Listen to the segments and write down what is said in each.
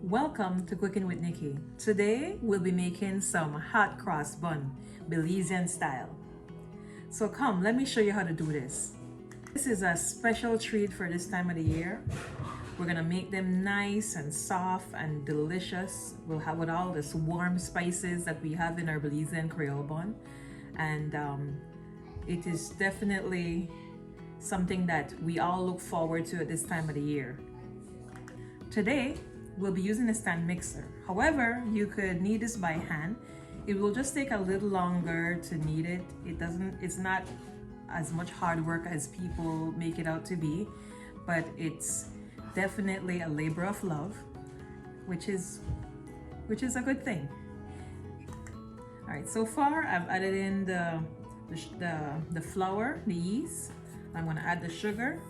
Welcome to Cooking with Nikki. Today we'll be making some hot cross bun, Belizean style. So come, let me show you how to do this. This is a special treat for this time of the year. We're gonna make them nice and soft and delicious. We'll have with all this warm spices that we have in our Belizean Creole bun. And it is definitely something that we all look forward to at this time of the year. Today, we'll be using a stand mixer. However, you could knead this by hand. It will just take a little longer to knead it. It's not as much hard work as people make it out to be, but it's definitely a labor of love, which is a good thing. All right, so far I've added in the flour, the yeast. I'm gonna add the sugar,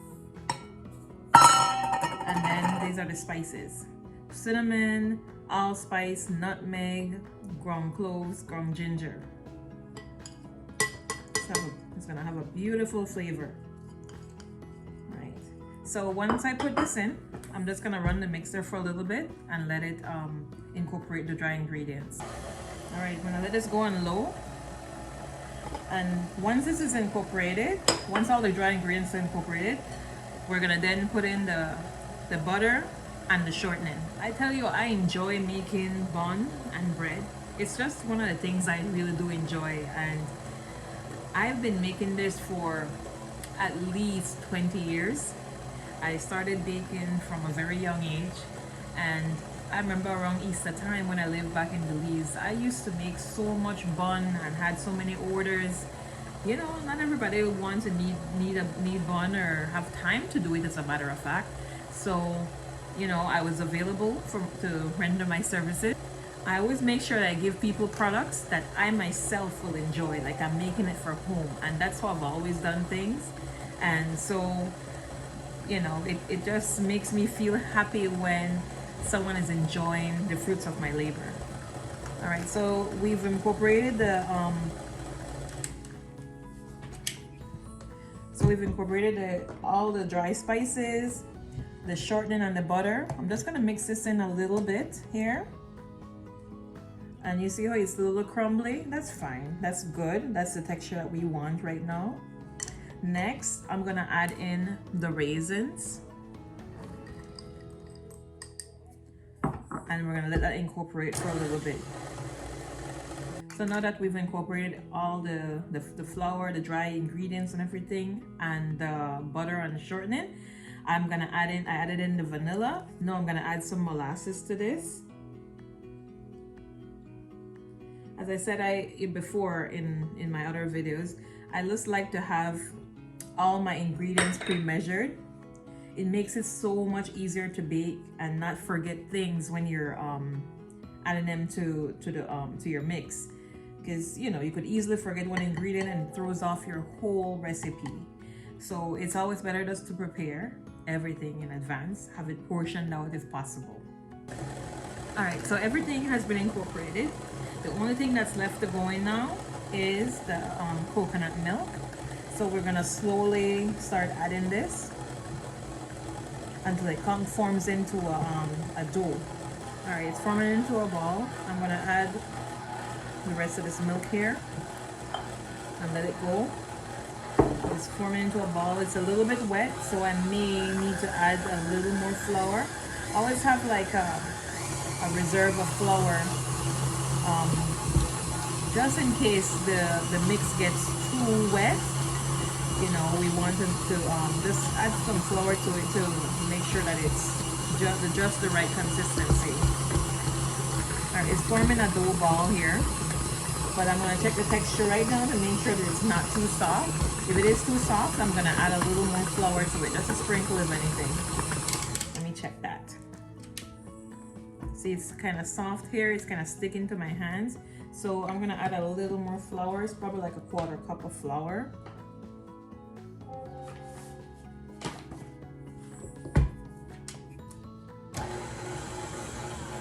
and then these are the spices: cinnamon, allspice, nutmeg, ground cloves, ground ginger. So it's gonna have a beautiful flavor. All right, so once I put this in, I'm just gonna run the mixer for a little bit and let it incorporate the dry ingredients. All right, I'm gonna let this go on low. And once this is incorporated, once all the dry ingredients are incorporated, we're gonna then put in the butter and the shortening. I tell you, I enjoy making bun and bread. It's just one of the things I really do enjoy, and I've been making this for at least 20 years. I started baking from a very young age, and I remember around Easter time when I lived back in Belize, I used to make so much bun and had so many orders. You know, not everybody would want to need bun or have time to do it, as a matter of fact. So, you know, I was available to render my services. I always make sure that I give people products that I myself will enjoy, like I'm making it for home, and that's how I've always done things. And so, you know, it just makes me feel happy when someone is enjoying the fruits of my labor. All right, so we've incorporated all the dry spices, the shortening, and the butter. I'm just gonna mix this in a little bit here. And you see how it's a little crumbly? That's fine, that's good. That's the texture that we want right now. Next, I'm gonna add in the raisins. And we're gonna let that incorporate for a little bit. So now that we've incorporated all the flour, the dry ingredients and everything, and the butter and the shortening, I'm gonna I added in the vanilla. Now I'm gonna add some molasses to this. As I said before in my other videos, I just like to have all my ingredients pre-measured. It makes it so much easier to bake and not forget things when you're adding them to your mix, because you know you could easily forget one ingredient and it throws off your whole recipe. So it's always better just to prepare everything in advance, have it portioned out if possible. All right, so everything has been incorporated. The only thing that's left to go in now is the coconut milk. So we're gonna slowly start adding this until it forms into a dough. All right, it's forming into a ball. I'm gonna add the rest of this milk here and let it go. It's forming into a ball. It's a little bit wet, so I may need to add a little more flour. Always have like a reserve of flour, just in case the mix gets too wet. You know, we want to just add some flour to it to make sure that it's just the right consistency. All right, it's forming a dough ball here, but I'm gonna check the texture right now to make sure that it's not too soft. If it is too soft, I'm gonna add a little more flour to it, just a sprinkle of anything. Let me check that. See, it's kind of soft here. It's kind of sticking to my hands. So I'm gonna add a little more flour. It's probably like a 1/4 cup of flour.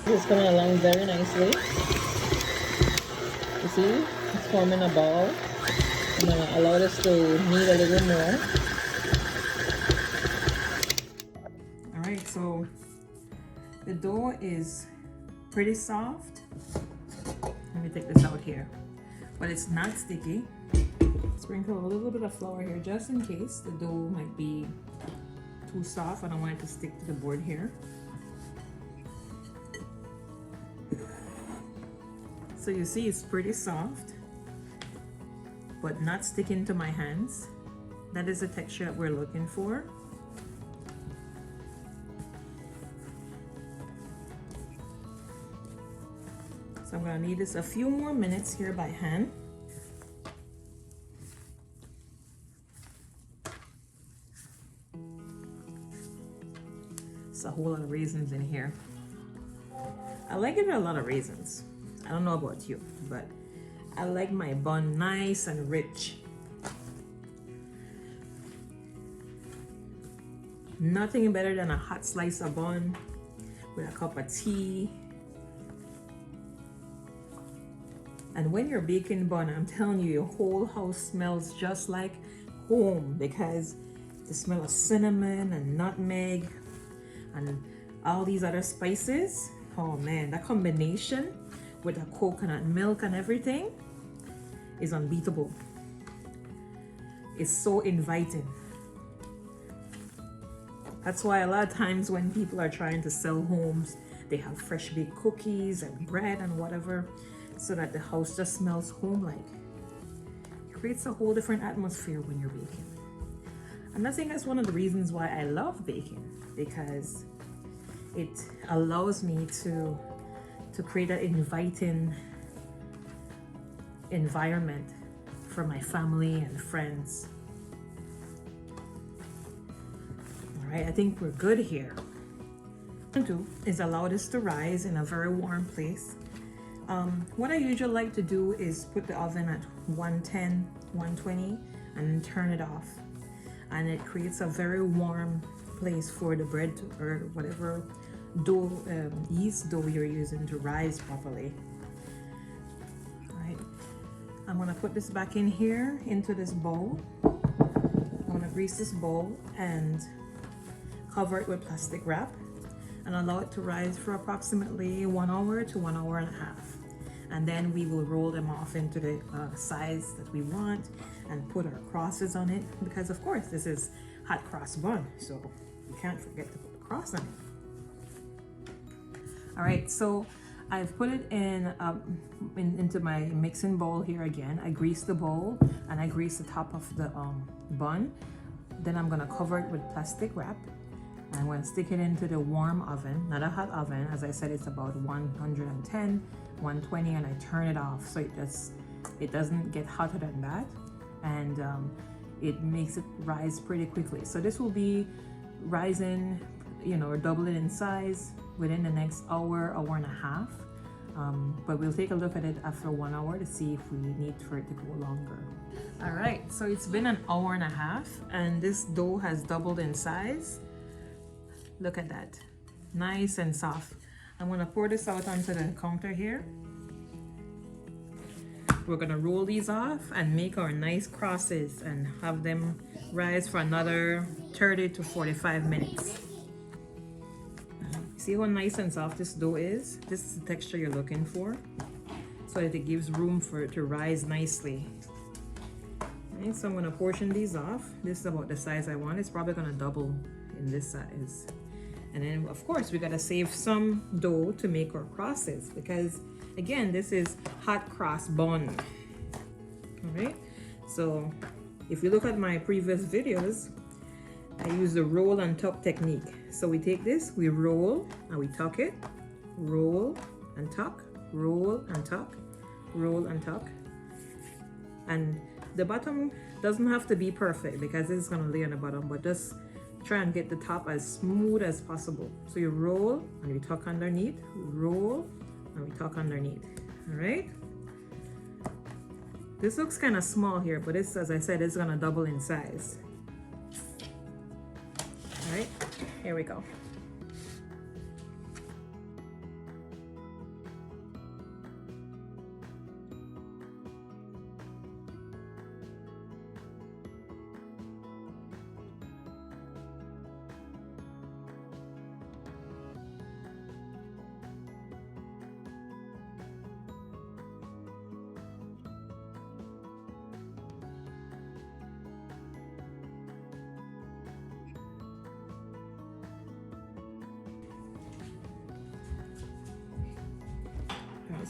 It's coming along very nicely. You see, it's forming a ball. I'm gonna allow this to knead a little more. All right, so The dough is pretty soft. Let me take this out here. But it's not sticky. Sprinkle a little bit of flour here just in case the dough might be too soft. I don't want it to stick to the board here. So you see it's pretty soft, but not sticking to my hands. That is the texture that we're looking for. So I'm gonna knead this a few more minutes here by hand. It's a whole lot of raisins in here. I like it with a lot of raisins. I don't know about you, but I like my bun nice and rich. Nothing better than a hot slice of bun with a cup of tea. And when you're baking bun, I'm telling you, your whole house smells just like home, because the smell of cinnamon and nutmeg and all these other spices. Oh man, that combination with the coconut milk and everything is unbeatable. It's so inviting. That's why a lot of times when people are trying to sell homes, they have fresh baked cookies and bread and whatever, so that the house just smells home-like. It creates a whole different atmosphere when you're baking. And I think that's one of the reasons why I love baking, because it allows me to create an inviting environment for my family and friends. All right, I think we're good here. What I'm gonna do is allow this to rise in a very warm place. What I usually like to do is put the oven at 110, 120 and turn it off. And it creates a very warm place for the bread or whatever dough, yeast dough you're using to rise properly. All right, I'm gonna put this back in here into this bowl. I'm gonna grease this bowl and cover it with plastic wrap and allow it to rise for approximately 1 hour to 1 hour and a half. And then we will roll them off into the size that we want and put our crosses on it, because of course this is hot cross bun, so you can't forget to put the cross on it. All right, so I've put it into my mixing bowl here again. I grease the bowl and I grease the top of the bun. Then I'm gonna cover it with plastic wrap. I'm going to stick it into the warm oven, not a hot oven. As I said, it's about 110, 120, and I turn it off so it doesn't get hotter than that, and it makes it rise pretty quickly. So this will be rising, or doubling in size within the next hour, hour and a half. But we'll take a look at it after 1 hour to see if we need for it to go longer. All right, so it's been an hour and a half, and this dough has doubled in size. Look at that, nice and soft. I'm gonna pour this out onto the counter here. We're gonna roll these off and make our nice crosses and have them rise for another 30 to 45 minutes. See how nice and soft this dough is? This is the texture you're looking for, so that it gives room for it to rise nicely. Okay, so I'm gonna portion these off. This is about the size I want. It's probably gonna double in this size. And then of course we gotta save some dough to make our crosses, because again, this is hot cross bun. All right, so if you look at my previous videos, I use the roll and tuck technique. So we take this, we roll and we tuck it, roll and tuck, roll and tuck, roll and tuck. And the bottom doesn't have to be perfect, because it's gonna lay on the bottom, but just try and get the top as smooth as possible. So you roll and we tuck underneath, roll and we tuck underneath. All right, this looks kind of small here, but this, as I said, is gonna double in size. All right, here we go.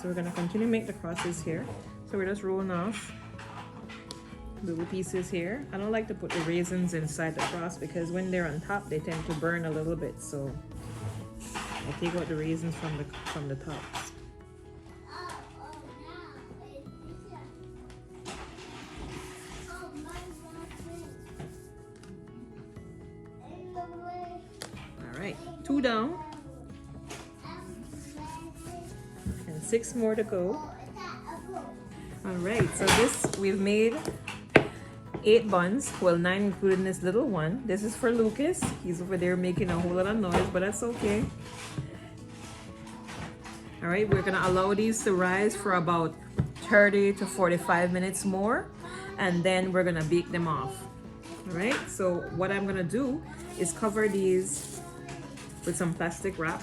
so we're gonna continue to make the crosses here. So we're just rolling off little pieces here. I don't like to put the raisins inside the cross because when they're on top, they tend to burn a little bit. So I take out the raisins from the tops. All right, 2 down. And 6 more to go. All right, so this, we've made 8 buns, well 9 including this little one. This is for Lucas. He's over there making a whole lot of noise, but that's okay. All right, we're gonna allow these to rise for about 30 to 45 minutes more, and then we're gonna bake them off. All right, so what I'm gonna do is cover these with some plastic wrap.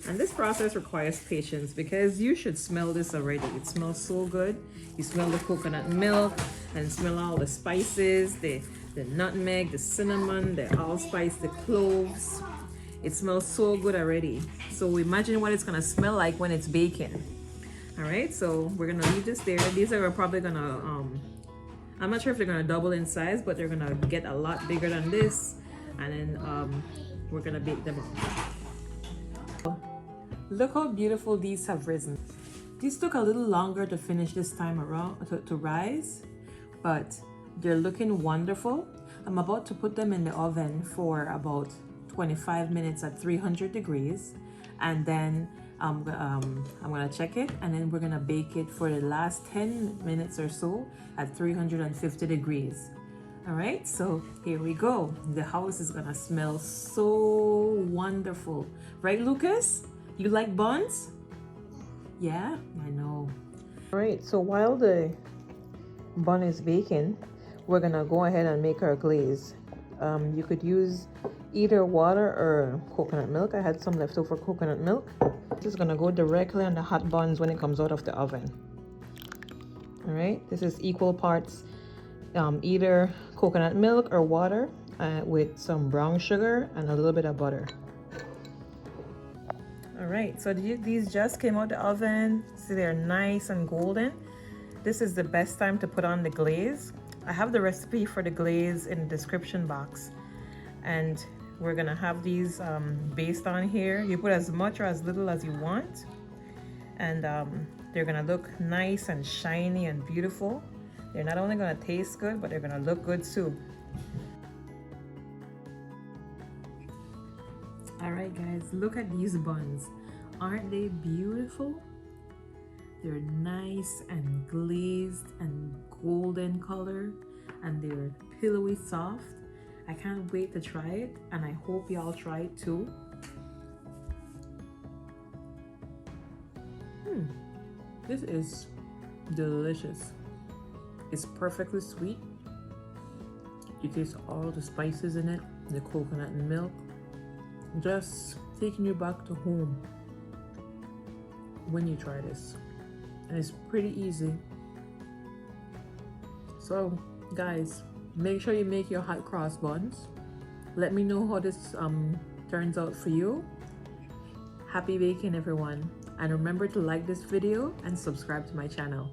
And this process requires patience because you should smell this already. It smells so good. You smell the coconut milk and smell all the spices, the nutmeg, the cinnamon, the allspice, the cloves. It smells so good already. So imagine what it's gonna smell like when it's baking. All right, so we're gonna leave this there. These are probably gonna, I'm not sure if they're gonna double in size, but they're gonna get a lot bigger than this. And then we're gonna bake them up. Look how beautiful these have risen. These took a little longer to finish this time around, to rise, but they're looking wonderful. I'm about to put them in the oven for about 25 minutes at 300 degrees, and then I'm gonna check it, and then we're gonna bake it for the last 10 minutes or so at 350 degrees. All right, so here we go. The house is gonna smell so wonderful, right, Lucas? You like buns? Yeah, I know. All right, so while the bun is baking, we're gonna go ahead and make our glaze. You could use either water or coconut milk. I had some leftover coconut milk. This is gonna go directly on the hot buns when it comes out of the oven. All right, this is equal parts either coconut milk or water with some brown sugar and a little bit of butter. All right, so these just came out the oven. See, they're nice and golden. This is the best time to put on the glaze. I have the recipe for the glaze in the description box, and we're gonna have these based on here. You put as much or as little as you want, and they're gonna look nice and shiny and beautiful. They're not only gonna taste good, but they're gonna look good too. All right, guys, look at these buns. Aren't they beautiful? They're nice and glazed and golden color, and they're pillowy soft. I can't wait to try it, and I hope y'all try it too. This is delicious. It's perfectly sweet. You taste all the spices in it, the coconut and milk, just taking you back to home when you try this. And it's pretty easy. So guys, make sure you make your hot cross buns. Let me know how this turns out for you. Happy baking, everyone, and remember to like this video and subscribe to my channel.